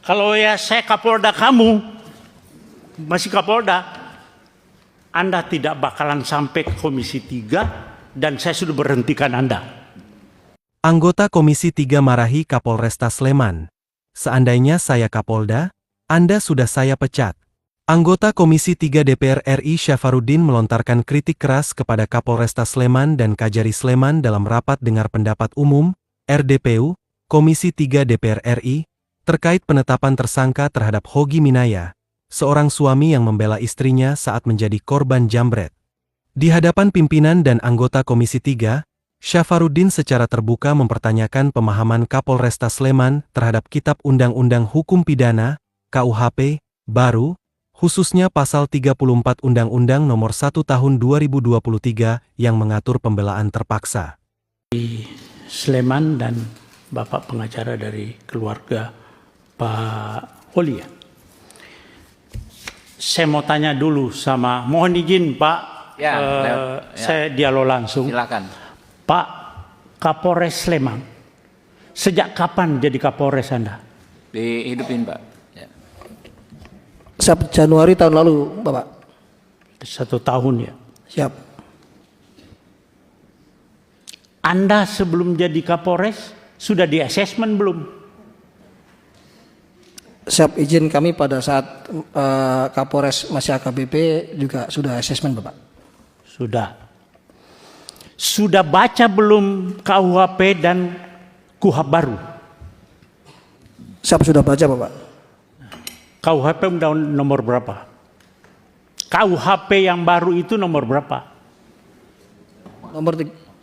Kalau ya saya Kapolda kamu, masih Kapolda, Anda tidak bakalan sampai ke Komisi 3 dan saya sudah berhentikan Anda. Anggota Komisi 3 marahi Kapolresta Sleman. Seandainya saya Kapolda, Anda sudah saya pecat. Anggota Komisi 3 DPR RI Syafarudin melontarkan kritik keras kepada Kapolresta Sleman dan Kajari Sleman dalam rapat dengar pendapat umum, RDPU, Komisi 3 DPR RI, terkait penetapan tersangka terhadap Hogi Minaya, seorang suami yang membela istrinya saat menjadi korban jambret. Di hadapan pimpinan dan anggota Komisi 3, Syafarudin secara terbuka mempertanyakan pemahaman Kapolresta Sleman terhadap Kitab Undang-Undang Hukum Pidana, KUHP, baru, khususnya Pasal 34 Undang-Undang Nomor 1 Tahun 2023 yang mengatur pembelaan terpaksa. Di Sleman dan Bapak pengacara dari keluarga Pak Oli ya. Saya mau tanya dulu sama, mohon izin Pak, saya dialog langsung. Silakan. Pak Kapolres Sleman, sejak kapan jadi Kapolres Anda? Dihidupin Pak. Ya. Januari tahun lalu, Bapak. 1 tahun ya. Siap. Anda sebelum jadi Kapolres sudah di asesmen belum? Siap, izin kami pada saat Kapolres masih AKBP juga sudah asesmen, Bapak. Sudah. Sudah baca belum KUHP dan KUHP baru? Siap, sudah baca, Bapak. KUHP undang nomor berapa? KUHP yang baru itu nomor berapa?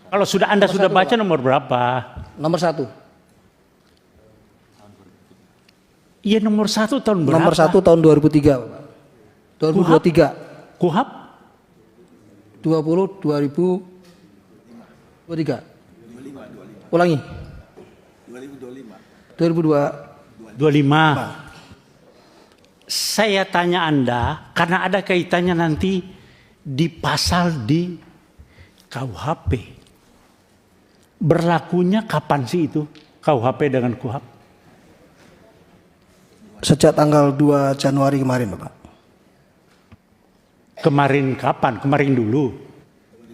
Kalau sudah Anda sudah baca, Bapak, nomor berapa? Nomor 1. Iya, nomor 1 tahun berapa? Nomor 1 tahun 2003, Bapak. 2023. KUHP? 2023. Ulangi. 25. Saya tanya Anda, karena ada kaitannya nanti di pasal di KUHP. Berlakunya kapan sih itu KUHP dengan KUHP? Sejak tanggal 2 Januari kemarin, Bapak. Kemarin kapan? Kemarin dulu.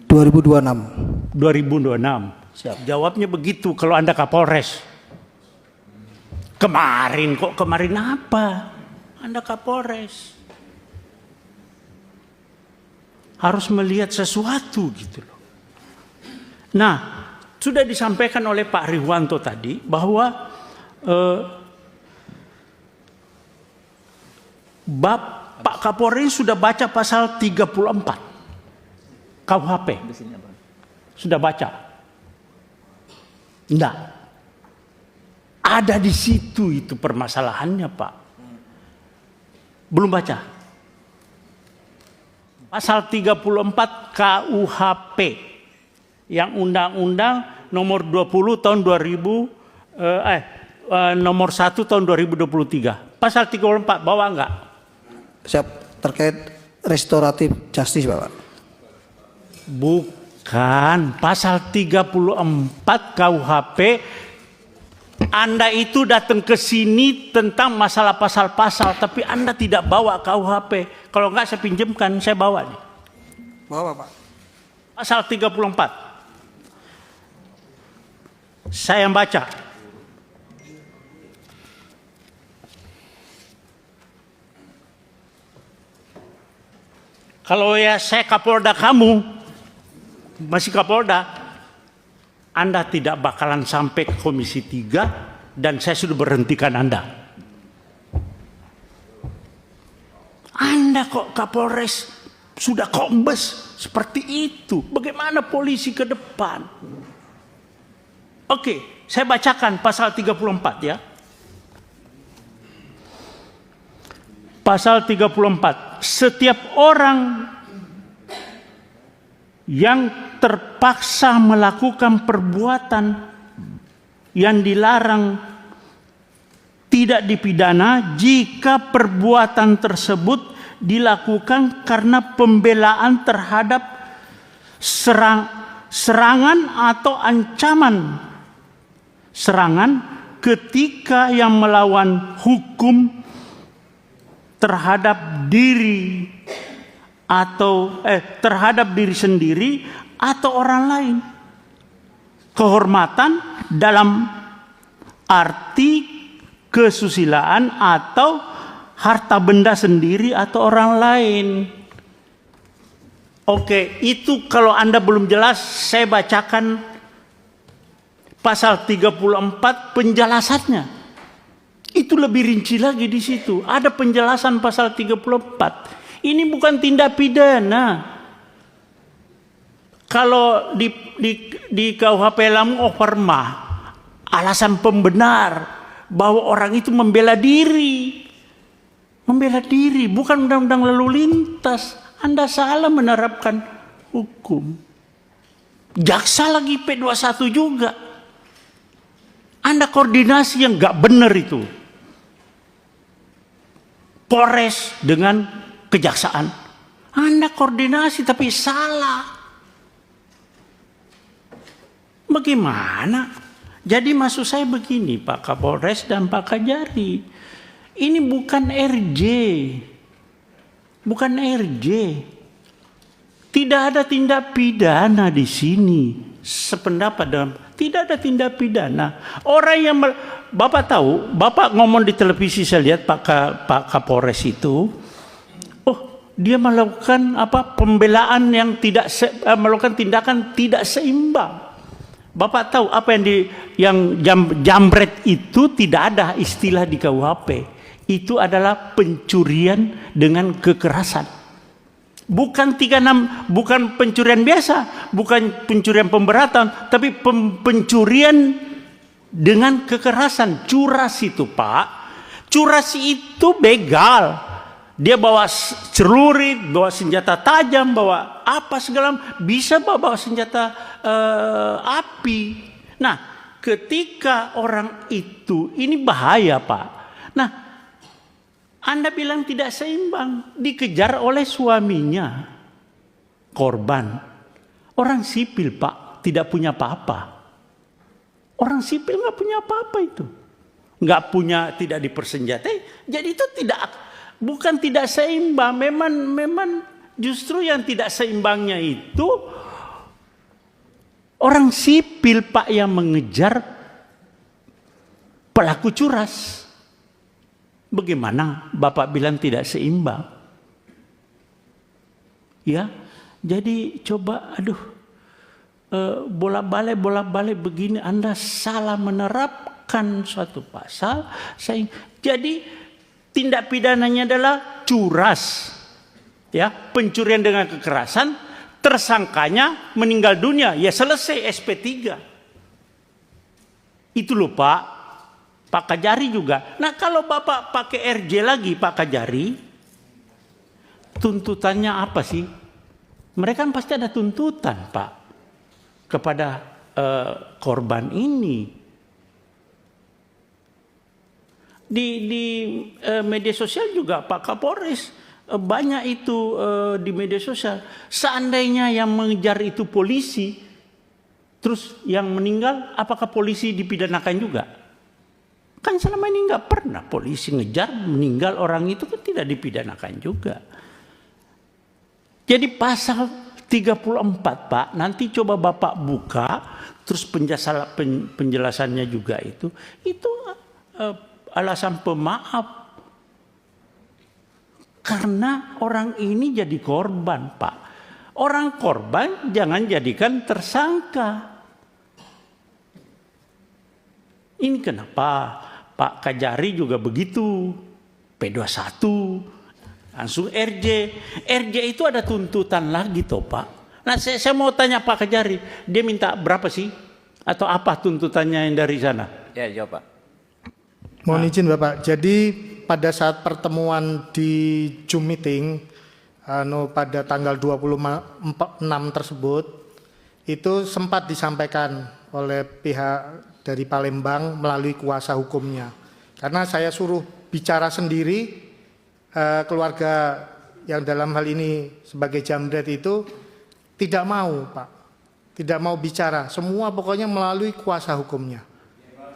2026. 2026. Siap. Jawabnya begitu kalau Anda Kapolres. Kemarin kok, kemarin apa? Anda Kapolres. Harus melihat sesuatu gitu loh. Nah, sudah disampaikan oleh Pak Rihwanto tadi bahwa Pak Kapolri sudah baca pasal 34 KUHP. Sudah baca? Enggak. Ada di situ itu permasalahannya, Pak. Belum baca. Pasal 34 KUHP yang Undang-Undang Nomor 20 tahun 2000 Nomor 1 tahun 2023. Pasal 34 bawa enggak? Siap, terkait restoratif justice, Bapak. Bukan, pasal 34 KUHP. Anda itu datang ke sini tentang masalah pasal-pasal, tapi Anda tidak bawa KUHP. Kalau enggak saya pinjamkan, saya bawa nih. Bawa, Bapak. Pasal 34. Saya yang baca. Kalau ya saya Kapolda kamu, masih Kapolda, Anda tidak bakalan sampai ke Komisi 3 dan saya sudah berhentikan Anda. Anda kok Kapolres sudah kombes seperti itu. Bagaimana polisi ke depan? Oke, saya bacakan pasal 34 ya. Pasal 34. Setiap orang yang terpaksa melakukan perbuatan yang dilarang tidak dipidana jika perbuatan tersebut dilakukan karena pembelaan terhadap serangan atau ancaman serangan ketika yang melawan hukum terhadap diri atau terhadap diri sendiri atau orang lain. Kehormatan dalam arti kesusilaan atau harta benda sendiri atau orang lain. Oke, itu kalau Anda belum jelas, saya bacakan pasal 34 penjelasannya. Itu lebih rinci lagi di situ. Ada penjelasan pasal 34. Ini bukan tindak pidana. Kalau di KUHP Lamu Overma, alasan pembenar bahwa orang itu membela diri. Membela diri, bukan undang-undang lalu lintas. Anda salah menerapkan hukum. Jaksa lagi P21 juga. Anda koordinasi yang gak benar itu. Polres dengan kejaksaan. Anda koordinasi tapi salah. Bagaimana? Jadi maksud saya begini Pak Kapolres dan Pak Kajari. Ini bukan RJ. Bukan RJ. Tidak ada tindak pidana di sini. Sependapat dalam tidak ada tindak pidana. Orang yang Bapak tahu, Bapak ngomong di televisi saya lihat Pak Kapolres itu, oh dia melakukan pembelaan yang melakukan tindakan tidak seimbang. Bapak tahu apa yang jambret itu tidak ada istilah di KUHP. Itu adalah pencurian dengan kekerasan. Bukan 36, bukan pencurian biasa, bukan pencurian pemberatan, tapi pencurian dengan kekerasan. Curas itu Pak, curas itu begal. Dia bawa celurit, bawa senjata tajam, bawa apa segala, bisa bawa senjata api. Nah, ketika orang itu, ini bahaya Pak. Nah, Anda bilang tidak seimbang, dikejar oleh suaminya, korban. Orang sipil Pak, tidak punya apa-apa. Orang sipil nggak punya apa-apa itu. Nggak punya, tidak dipersenjatai. Jadi itu bukan tidak seimbang. Memang justru yang tidak seimbangnya itu orang sipil Pak yang mengejar pelaku curas. Bagaimana Bapak bilang tidak seimbang? Ya, jadi coba bolak-balik begini Anda salah menerapkan suatu pasal. Jadi tindak pidananya adalah curas. Ya, pencurian dengan kekerasan, tersangkanya meninggal dunia, ya selesai SP3. Itu loh Pak Kajari juga. Nah kalau Bapak pakai RJ lagi Pak Kajari, tuntutannya apa sih? Mereka kan pasti ada tuntutan Pak kepada korban ini. Di media sosial juga Pak Kapolres banyak itu di media sosial. Seandainya yang mengejar itu polisi, terus yang meninggal, apakah polisi dipidanakan juga? Kan selama ini nggak pernah polisi ngejar meninggal orang itu kan tidak dipidanakan juga. Jadi pasal 34 Pak, nanti coba Bapak buka, terus penjelasannya juga itu alasan pemaaf. Karena orang ini jadi korban Pak. Orang korban jangan jadikan tersangka. Ini kenapa Pak Kajari juga begitu, P21, langsung RJ. RJ itu ada tuntutan lagi toh Pak. Nah saya mau tanya Pak Kajari, dia minta berapa sih? Atau apa tuntutannya yang dari sana? Ya jawab Pak. Mohon izin Bapak, jadi pada saat pertemuan di Zoom meeting pada tanggal 26 tersebut, itu sempat disampaikan oleh pihak dari Palembang melalui kuasa hukumnya. Karena saya suruh bicara sendiri, keluarga yang dalam hal ini sebagai jambret itu tidak mau Pak. Tidak mau bicara, semua pokoknya melalui kuasa hukumnya.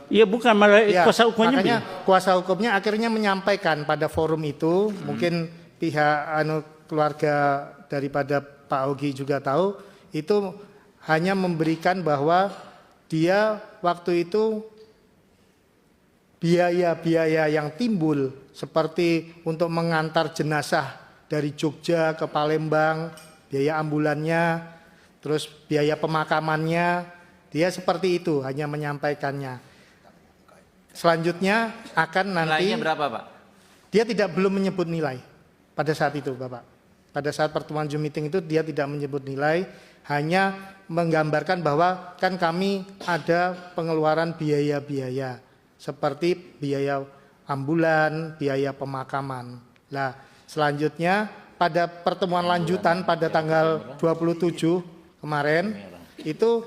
Iya bukan malah Ya, kuasa hukumnya. makanya kuasa hukumnya akhirnya menyampaikan pada forum itu, mungkin pihak keluarga daripada Pak Ogi juga tahu, itu hanya memberikan bahwa dia waktu itu biaya-biaya yang timbul seperti untuk mengantar jenazah dari Jogja ke Palembang, biaya ambulannya, terus biaya pemakamannya, dia seperti itu hanya menyampaikannya. Selanjutnya akan nanti Nilainya berapa, Pak? dia belum menyebut nilai pada saat itu, Bapak. Pada saat pertemuan Zoom meeting itu dia tidak menyebut nilai, hanya menggambarkan bahwa kan kami ada pengeluaran biaya-biaya seperti biaya ambulan, biaya pemakaman. Nah, selanjutnya pada pertemuan lanjutan pada tanggal 27 kemarin itu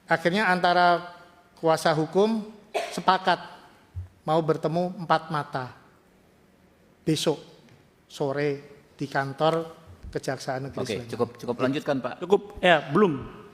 akhirnya antara kuasa hukum sepakat mau bertemu 4 mata besok sore di kantor Kejaksaan Negeri Oke, Sleman. cukup lanjutkan, Pak. Cukup, ya belum.